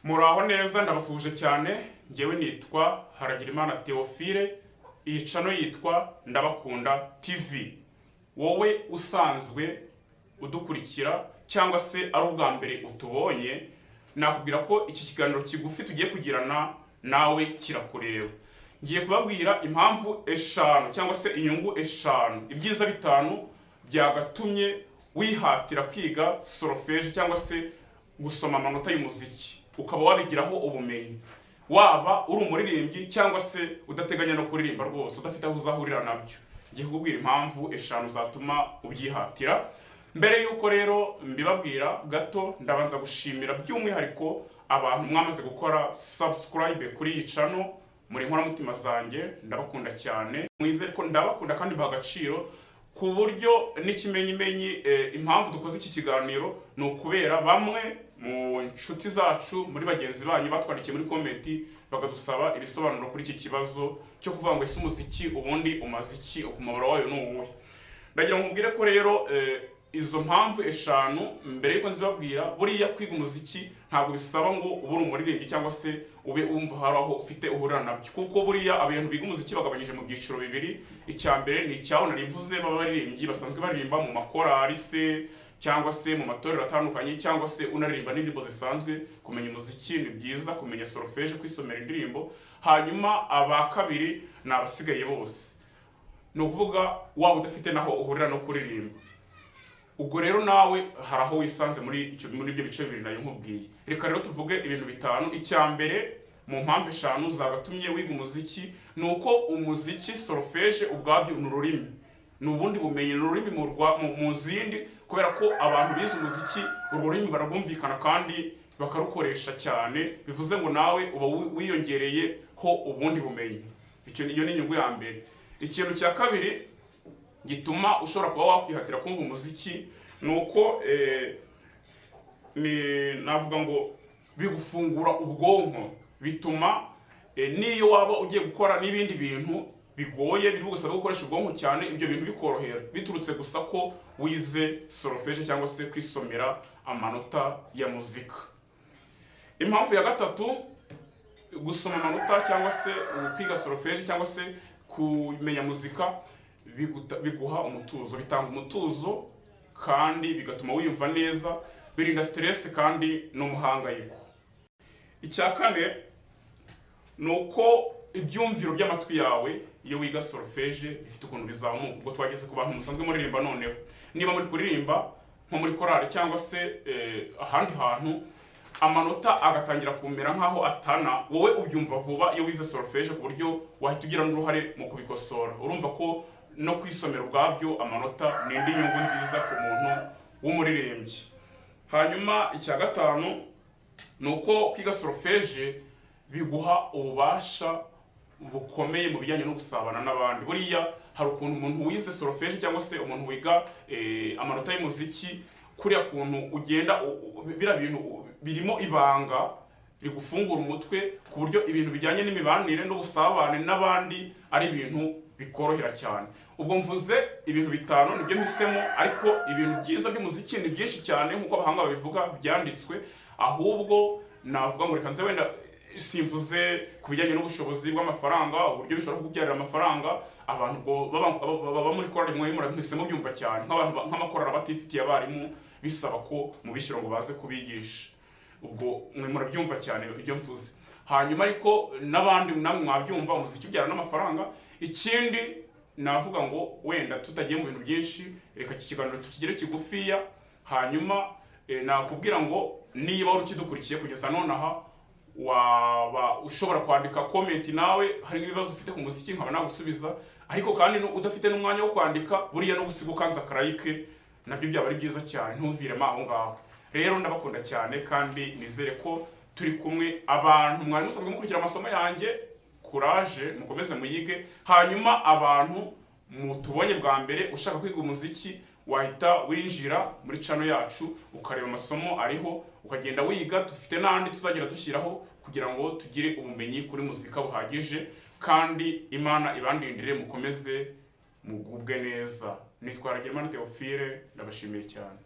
Muraho neza ndabasuhuje cyane. Ngewe nitwa Haragirimana Theophile, iyi channel yitwa Ndabakunda TV. Wowe usanzwe udukurikira cyangwa se ari ubwa mbere utubonye, nakubwira ko iki kiganiro kigufi tugiye kugirana nawe kirakureba. Ngiye kubabwira impamvu eshanu cyangwa se inyungu eshanu, ibyiza bitanu byagatumye wihatira kwiga solfège cyangwa se gusoma amanota y'umuziki, ukaba wabigiraho ubumenyi, waba uri umuririmbyi cyangwa se udateganya no kuririmba rwose, udafite aho uzahurira nabyo. Ngiye kukubwira impamvu eshanu zatuma ubyihatira. Mbere yuko rero mbibabwira gato, ndabanza gushimira by'umwihariko abantu mwamaze gukora subscribe kuri iyi channel. Muri nkoramutima zanjye ndabakunda cyane, mwizere ko ndabakunda kandi baha agaciro, ku buryo n'ikimenyimenyi impamvu dukoze iki kiganiro ni ukubera bamwe mu nshuti zacu, muri bagenzi banyu batwandikiye muri komenti bakadusaba ibisobanuro kuri iki kibazo cyo kuvuga ngo ese umuziki ubundi umaze iki, umumaro wayo ni uwuhe. Ndagira ngo mubwire ko rero izo mpamvu eshanu mbere yuko nzibabwira, buriya kwiga umuziki ntabwo bisaba ngo ube uri umuririmbyi cyangwa se ube wumva hari aho ufite uhurira nabyo, kuko buriya abantu biga umuziki bagabanyije mu byiciro bibiri. Icya mbere ni icyaho nari mvuze, baba baririmbyi basanzwe baririmba mu makorari se cyangwa se mu matorero atandukanye, cyangwa se unaririmba n'indirimbo zisanzwe. Kumenya umuziki ni byiza, kumenya solfège, kwisomera indirimbo. Hanyuma aba kabiri ni abasigaye bose, ni ukuvuga waba udafite naho uhurira no kuririmba. Ubwo rero nawe hari aho wisanze muri ibyo bice bibiri nayo nkubwiye. Reka rero tuvuge ibintu bitanu. Icya mbere mu mpamvu eshanu zagatumye wiga umuziki ni uko umuziki solfège ubwabyo ni ururimi, ni ubundi bumenyi, ni ururimi mu zindi, kubera ko abantu bize umuziki urwo rurimi barabumvikana kandi bakarukoresha cyane, bivuze ngo nawe uba wiyongereyeho ubundi bumenyi. Iyo ni inyungu ya mbere. Ikintu cya kabiri gituma ushobora kuba wakwihatira kumva umuziki ni uko navuga ngo bigufungura ubwonko, bituma niyo waba ugiye gukora n'ibindi bintu bigoye biri gusaba gukoresha ubwonko cyane, ibyo bintu bikorohera biturutse gusa ko wize solfège cyangwa se kwisomera amanota ya muzika. Impamvu ya gatatu, gusoma amanota cyangwa se kwiga solfège cyangwa se kumenya muzika biguha umutuzo, bitanga umutuzo kandi bigatuma wiyumva neza, birinda stress kandi n'umuhangayiko. Icya kane ni uko ibyumviro by'amatwi yawe iyo wiga solfège bifite ukuntu bizamuka. Ubwo twageze ku bantu musanzwe muririmba noneho, niba muri kuririmba nko muri korali cyangwa se ahandi hantu, amanota agatangira kumera nkaho atana, wowe ubyumva vuba iyo wize solfège, ku buryo wahita ugira n'uruhare mu kubikosora. Urumva ko no kwisomera ubwabyo amanota ni indi nyungu nziza ku muntu w'umuririmbyi. Hanyuma icya gatanu ni uko kwiga solfège biguha ububasha bukomeye mu bijyanye no gusabana n'abandi. Buriya hari ukuntu umuntu wize solfège cyangwa se umuntu wiga amanota y'umuziki, kuriya kuntu ugenda bira bintu birimo ibanga rigufungura umutwe, ku buryo ibintu bijyanye n'imibanire n'ubusabane n'abandi ari ibintu bikorohera cyane. Ubwo mvuze ibintu bitanu nibyo mpisemo, ariko ibintu byiza by'umuziki ni byinshi cyane nk'uko abahanga babivuga byanditswe. Ahubwo navuga ngo reka nze wenda simvuze ku bijyanye n'ubushobozi bw'amafaranga, uburyo bishobora kukubyarira amafaranga. Abantu baba muri korali mwe murahisemo byumva cyane, nk'amakorali abatifitiye abarimu bisaba ko mubishyira ngo baze kubigisha. Ubwo mwe murabyumva cyane ibyo mvuze. Hanyuma ariko n'abandi namwe mwabyumva, umuziki ubyara n'amafaranga. Ikindi navuga ngo wenda tutagiye mu bintu byinshi, reka iki kiganiro tukigire kigufiya. Hanyuma nakubwira ngo niba wari ukidukurikiye kugeza nonaha, waba ushobora kwandika comment nawe hari ibibazo ufite ku muziki nkaba nagusubiza, ariko kandi udafite n'umwanya wo kwandika, buriya no gusiga ukanza like nabyo byaba ari byiza cyane, ntuviremo aho ngaho. Rero ndabakunda cyane kandi nizere ko turi kumwe. Abantu mwari musanzwe mukurikira amasomo yanjye, courage, mukomeze muyige. Hanyuma abantu mutubonye bwa mbere ushaka kwiga umuziki, wahita winjira muri channel yacu ukareba amasomo ariho, ukagenda wiga. Dufite n'andi tuzagira dushyiraho kugira ngo tugire ubumenyi kuri muzika buhagije, kandi Imana ibandindire, mukomeze mugubwe neza. Nitwa Haragirimana Theophile, ndabashimiye cyane.